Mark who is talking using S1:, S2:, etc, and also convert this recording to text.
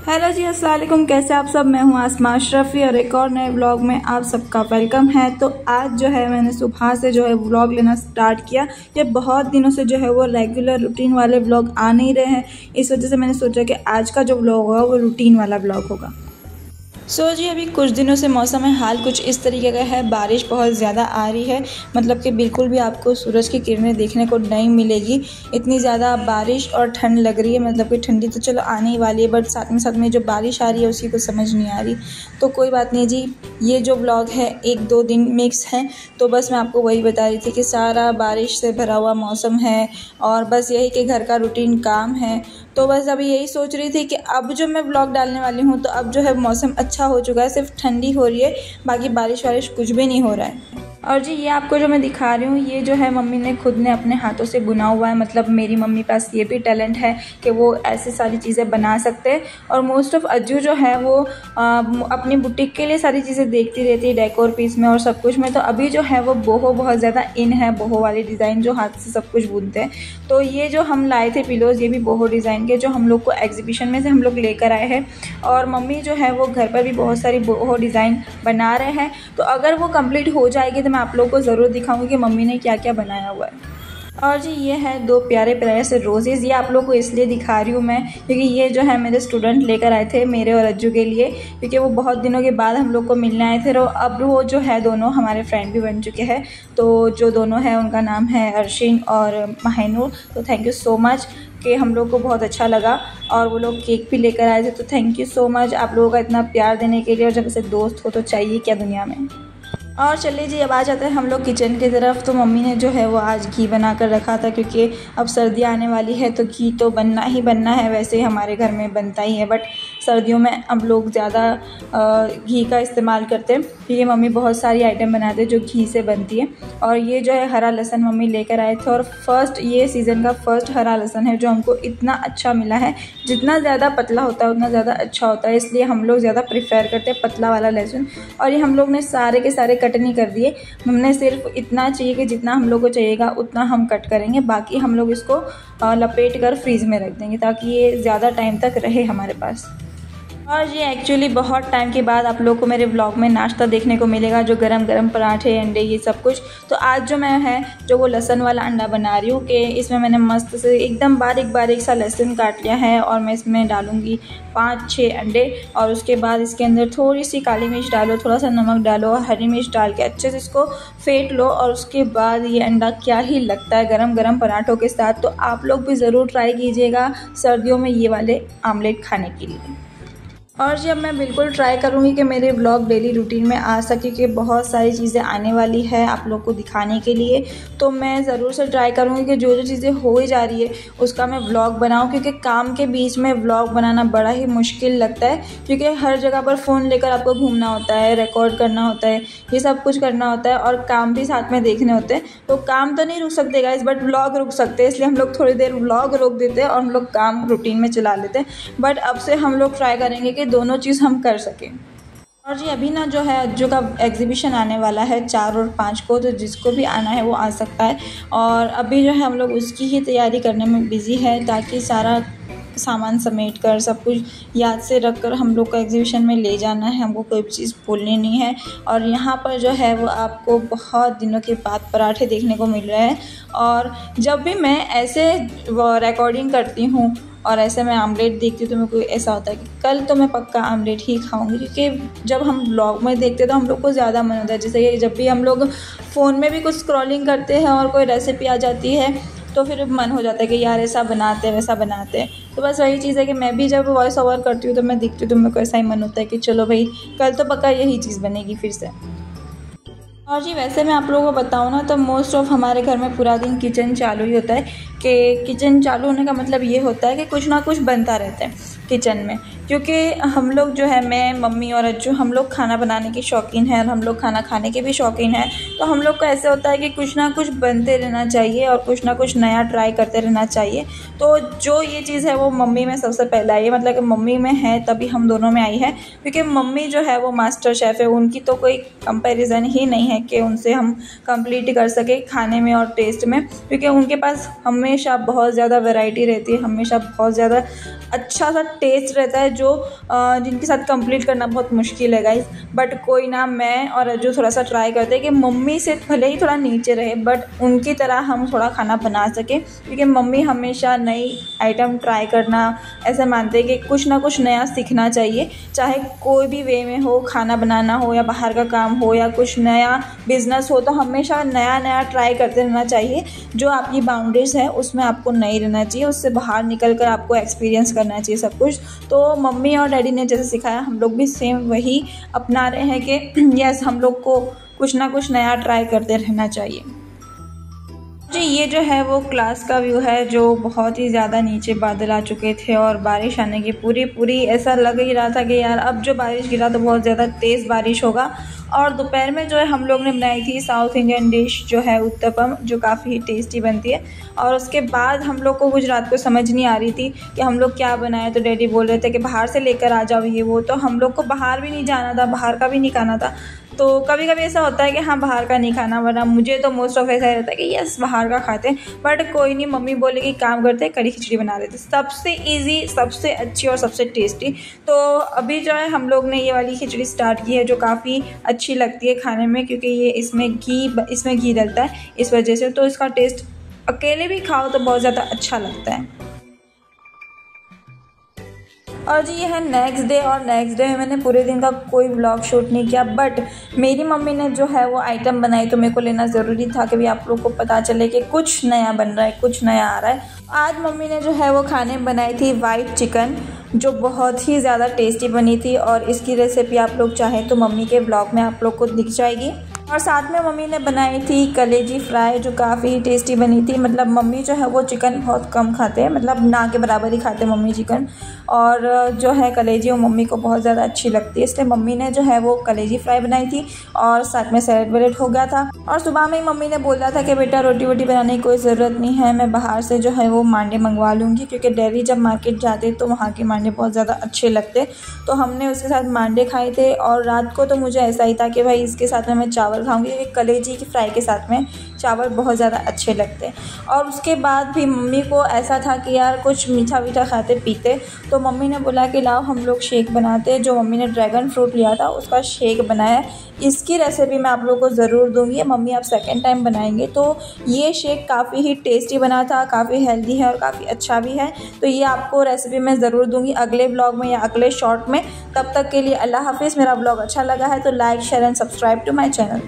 S1: Hello जी, अस्सलाम वालेकुम। कैसे आप सब? मैं हूँ आसमा अशरफी और एक और नए व्लॉग में आप सबका वेलकम है। तो आज जो है मैंने सुबह से जो है व्लॉग लेना स्टार्ट किया। ये बहुत दिनों से जो है वो रेगुलर रूटीन वाले व्लॉग आ नहीं रहे हैं, इस वजह से मैंने सोचा कि आज का जो व्लॉग होगा वो रूटीन वाला व्लॉग होगा। जी अभी कुछ दिनों से मौसम है हाल कुछ इस तरीके का है, बारिश बहुत ज़्यादा आ रही है, मतलब कि बिल्कुल भी आपको सूरज की किरणें देखने को नहीं मिलेगी। इतनी ज़्यादा बारिश और ठंड लग रही है, मतलब कि ठंडी तो चलो आने ही वाली है, बट साथ में जो बारिश आ रही है उसकी कुछ समझ नहीं आ रही। तो कोई बात नहीं जी, ये जो व्लॉग है 1-2 दिन मिक्स है, तो बस मैं आपको वही बता रही थी कि सारा बारिश से भरा हुआ मौसम है और बस यही कि घर का रूटीन काम है। तो बस अभी यही सोच रही थी कि अब जो मैं व्लॉग डालने वाली हूँ तो अब जो है मौसम अच्छा हो चुका है, सिर्फ ठंडी हो रही है, बाकी बारिश वारिश कुछ भी नहीं हो रहा है। और जी ये आपको जो मैं दिखा रही हूँ ये जो है मम्मी ने खुद ने अपने हाथों से बुना हुआ है, मतलब मेरी मम्मी पास ये भी टैलेंट है कि वो ऐसी सारी चीज़ें बना सकते हैं। और मोस्ट ऑफ अज्जू जो है वो अपनी बुटीक के लिए सारी चीज़ें देखती रहती है, डेकोर पीस में और सब कुछ में। तो अभी जो है वो बोहो बहुत ज़्यादा इन है, बोहो वाली डिज़ाइन जो हाथ से सब कुछ बुनते हैं। तो ये जो हम लाए थे पिलोज़, ये भी बोहो डिज़ाइन के, जो हम लोग को एग्जीबिशन में से हम लोग लेकर आए हैं। और मम्मी जो है वो घर पर भी बहुत सारी बोहो डिज़ाइन बना रहे हैं। तो अगर वो कंप्लीट हो जाएगी तो मैं आप लोगों को ज़रूर दिखाऊंगी कि मम्मी ने क्या क्या बनाया हुआ है। और जी ये है 2 प्यारे प्यारे से रोजेज़। ये आप लोगों को इसलिए दिखा रही हूँ मैं क्योंकि ये जो है मेरे स्टूडेंट लेकर आए थे मेरे और अज्जू के लिए, क्योंकि वो बहुत दिनों के बाद हम लोग को मिलने आए थे। और अब वो जो है दोनों हमारे फ्रेंड भी बन चुके हैं। तो जो दोनों हैं उनका नाम है अर्शिन और महानूर। तो थैंक यू सो मच कि हम लोग को बहुत अच्छा लगा और वो लोग केक भी लेकर आए थे। तो थैंक यू सो मच आप लोगों का इतना प्यार देने के लिए। और जब ऐसे दोस्त हो तो चाहिए क्या दुनिया में। और चलिए जी अब आ जाते हैं हम लोग किचन की तरफ। तो मम्मी ने जो है वो आज घी बना कर रखा था, क्योंकि अब सर्दियाँ आने वाली है तो घी तो बनना ही बनना है। वैसे ही हमारे घर में बनता ही है, बट सर्दियों में अब लोग ज़्यादा घी का इस्तेमाल करते हैं, क्योंकि मम्मी बहुत सारी आइटम बनाते हैं जो घी से बनती है। और ये जो है हरा लहसुन मम्मी लेकर आए थे, और ये सीज़न का फर्स्ट हरा लहसुन है जो हमको इतना अच्छा मिला है। जितना ज़्यादा पतला होता है उतना ज़्यादा अच्छा होता है, इसलिए हम लोग ज़्यादा प्रेफर करते हैं पतला वाला लहसुन। और ये हम लोग ने सारे के सारे कट नहीं कर दिए, हमने सिर्फ इतना चाहिए कि जितना हम लोग को चाहिएगा उतना हम कट करेंगे, बाकी हम लोग इसको लपेट कर फ्रीज में रख देंगे ताकि ये ज़्यादा टाइम तक रहे हमारे पास। और ये एक्चुअली बहुत टाइम के बाद आप लोग को मेरे व्लॉग में नाश्ता देखने को मिलेगा, जो गरम गरम पराठे अंडे ये सब कुछ। तो आज जो मैं है जो वो लहसुन वाला अंडा बना रही हूँ कि इसमें मैंने मस्त से एकदम बारीक बारीक सा लहसुन काट लिया है और मैं इसमें डालूँगी 5-6 अंडे। और उसके बाद इसके अंदर थोड़ी सी काली मिर्च डालो, थोड़ा सा नमक डालो और हरी मिर्च डाल के अच्छे से इसको फेंट लो। और उसके बाद ये अंडा क्या ही लगता है गरम गरम पराठों के साथ। तो आप लोग भी ज़रूर ट्राई कीजिएगा सर्दियों में ये वाले आमलेट खाने के लिए। और जी अब मैं बिल्कुल ट्राई करूँगी कि मेरे व्लॉग डेली रूटीन में आ सके, कि बहुत सारी चीज़ें आने वाली है आप लोग को दिखाने के लिए। तो मैं ज़रूर से ट्राई करूँगी कि जो चीज़ें हो ही जा रही है उसका मैं व्लॉग बनाऊँ, क्योंकि काम के बीच में व्लॉग बनाना बड़ा ही मुश्किल लगता है, क्योंकि हर जगह पर फ़ोन लेकर आपको घूमना होता है, रिकॉर्ड करना होता है, ये सब कुछ करना होता है और काम भी साथ में देखने होते हैं। तो काम तो नहीं रुक सकते गाइस, बट व्लॉग रुक सकते हैं, इसलिए हम लोग थोड़ी देर व्लॉग रोक देते हैं और हम लोग काम रूटीन में चला लेते हैं। बट अब से हम लोग ट्राई करेंगे कि दोनों चीज़ हम कर सकें। और जी अभी ना जो है अज्जू का एग्जीबिशन आने वाला है 4 और 5 को, तो जिसको भी आना है वो आ सकता है। और अभी जो है हम लोग उसकी ही तैयारी करने में बिज़ी है, ताकि सारा सामान समेट कर सब कुछ याद से रख कर हम लोग को एग्जीबिशन में ले जाना है, हमको कोई भी चीज़ भूलनी नहीं है। और यहाँ पर जो है वो आपको बहुत दिनों के बाद पराठे देखने को मिल रहे हैं। और जब भी मैं ऐसे रिकॉर्डिंग करती हूँ और ऐसे मैं आमलेट देखती हूँ तो मेरे को ऐसा होता है कि कल तो मैं पक्का आमलेट ही खाऊंगी, क्योंकि जब हम व्लॉग में देखते हैं तो हम लोग को ज़्यादा मन होता है। जैसे कि जब भी हम लोग फ़ोन में भी कुछ स्क्रॉलिंग करते हैं और कोई रेसिपी आ जाती है तो फिर मन हो जाता है कि यार ऐसा बनाते हैं वैसा बनाते हैं। तो बस वही चीज़ है कि मैं भी जब वॉइस ओवर करती हूँ तो मैं दिखती हूँ तो मेरे को ऐसा ही मन होता है कि चलो भाई कल तो पक्का यही चीज़ बनेगी फिर से। और जी वैसे मैं आप लोगों को बताऊँ ना तो मोस्ट ऑफ हमारे घर में पूरा दिन किचन चालू ही होता है, कि किचन चालू होने का मतलब ये होता है कि कुछ ना कुछ बनता रहता है किचन में। क्योंकि हम लोग जो है मैं मम्मी और अज्जू हम लोग खाना बनाने के शौकीन हैं और हम लोग खाना खाने के भी शौकीन हैं। तो हम लोग को ऐसे होता है कि कुछ ना कुछ बनते रहना चाहिए और कुछ ना कुछ नया ट्राई करते रहना चाहिए। तो जो ये चीज़ है वो मम्मी में सबसे पहले आई है, मतलब कि मम्मी में है तभी हम दोनों में आई है, क्योंकि मम्मी जो है वो मास्टर शेफ़ है, उनकी तो कोई कंपैरिजन ही नहीं है कि उनसे हम कंप्लीट कर सके खाने में और टेस्ट में। क्योंकि उनके पास हमेशा बहुत ज़्यादा वैरायटी रहती है, हमेशा बहुत ज़्यादा अच्छा सा टेस्ट रहता है जो जिनके साथ कंप्लीट करना बहुत मुश्किल है गाइस। बट कोई ना, मैं और अज्जू थोड़ा सा ट्राई करते हैं कि मम्मी से भले ही थोड़ा नीचे रहे बट उनकी तरह हम थोड़ा खाना बना सकें, क्योंकि मम्मी हमेशा नई आइटम ट्राई करना ऐसा मानते हैं कि कुछ ना कुछ नया सीखना चाहिए, चाहे कोई भी वे में हो, खाना बनाना हो या बाहर का काम हो या कुछ नया बिजनेस हो, तो हमेशा नया नया ट्राई करते रहना चाहिए। जो आपकी बाउंड्रीज है उसमें आपको नहीं रहना चाहिए, उससे बाहर निकल कर आपको एक्सपीरियंस करना चाहिए सब कुछ। तो मम्मी और डैडी ने जैसे सिखाया हम लोग भी सेम वही अपना रहे हैं कि यस, हम लोग को कुछ ना कुछ नया ट्राई करते रहना चाहिए। जी, ये जो है वो क्लास का व्यू है, जो बहुत ही ज़्यादा नीचे बादल आ चुके थे और बारिश आने की पूरी ऐसा लग ही रहा था कि यार अब जो बारिश गिरा तो बहुत ज़्यादा तेज़ बारिश होगा। और दोपहर में जो है हम लोग ने बनाई थी साउथ इंडियन डिश जो है उत्तपम, जो काफ़ी टेस्टी बनती है। और उसके बाद हम लोग को गुजरात को समझ नहीं आ रही थी कि हम लोग क्या बनाए, तो डैडी बोल रहे थे कि बाहर से लेकर आ जाओ ये वो, तो हम लोग को बाहर भी नहीं जाना था, बाहर का भी नहीं खाना था। तो कभी कभी ऐसा होता है कि हाँ बाहर का नहीं खाना, वरना मुझे तो मोस्ट ऑफ ऐसा ही रहता है कि यस बाहर का खाते हैं। बट कोई नहीं, मम्मी बोले कि काम करते हैं कड़ी खिचड़ी बना देते, सबसे इजी, सबसे अच्छी और सबसे टेस्टी। तो अभी जो है हम लोग ने ये वाली खिचड़ी स्टार्ट की है, जो काफ़ी अच्छी लगती है खाने में, क्योंकि ये इसमें घी डलता है इस वजह से। तो इसका टेस्ट अकेले भी खाओ तो बहुत ज़्यादा अच्छा लगता है। और जी ये है नेक्स्ट डे, और नेक्स्ट डे में मैंने पूरे दिन का कोई व्लॉग शूट नहीं किया, बट मेरी मम्मी ने जो है वो आइटम बनाई तो मेरे को लेना ज़रूरी था कि भी आप लोग को पता चले कि कुछ नया बन रहा है, कुछ नया आ रहा है। आज मम्मी ने जो है वो खाने बनाई थी वाइट चिकन, जो बहुत ही ज़्यादा टेस्टी बनी थी, और इसकी रेसिपी आप लोग चाहें तो मम्मी के व्लॉग में आप लोग को दिख जाएगी। और साथ में मम्मी ने बनाई थी कलेजी फ्राई, जो काफ़ी टेस्टी बनी थी। मतलब मम्मी जो है वो चिकन बहुत कम खाते हैं, मतलब ना के बराबर ही खाते हैं मम्मी चिकन, और जो है कलेजी वो मम्मी को बहुत ज़्यादा अच्छी लगती है, इसलिए मम्मी ने जो है वो कलेजी फ्राई बनाई थी। और साथ में सैलेड वैलेड हो गया था। और सुबह में ही मम्मी ने बोला था कि बेटा रोटी वोटी बनाने की कोई ज़रूरत नहीं है, मैं बाहर से जो है वो मांडे मंगवा लूँगी, क्योंकि डेली जब मार्केट जाते तो वहाँ के मांडे बहुत ज़्यादा अच्छे लगते। तो हमने उसके साथ मांडे खाए थे। और रात को तो मुझे ऐसा ही था कि भाई इसके साथ में मैं चावल खाऊंगी, क्योंकि कलेजी की फ्राई के साथ में चावल बहुत ज़्यादा अच्छे लगते हैं। और उसके बाद भी मम्मी को ऐसा था कि यार कुछ मीठा वीठा खाते पीते, तो मम्मी ने बोला कि लाओ हम लोग शेक बनाते हैं। जो मम्मी ने ड्रैगन फ्रूट लिया था उसका शेक बनाया, इसकी रेसिपी मैं आप लोगों को ज़रूर दूंगी। मम्मी आप सेकेंड टाइम बनाएंगे तो ये शेक काफ़ी ही टेस्टी बना था, काफ़ी हेल्दी है और काफ़ी अच्छा भी है। तो ये आपको रेसिपी मैं ज़रूर दूंगी अगले व्लॉग में या अगले शॉर्ट में। तब तक के लिए अल्लाह हाफिज़। मेरा व्लॉग अच्छा लगा है तो like share and subscribe to my channel.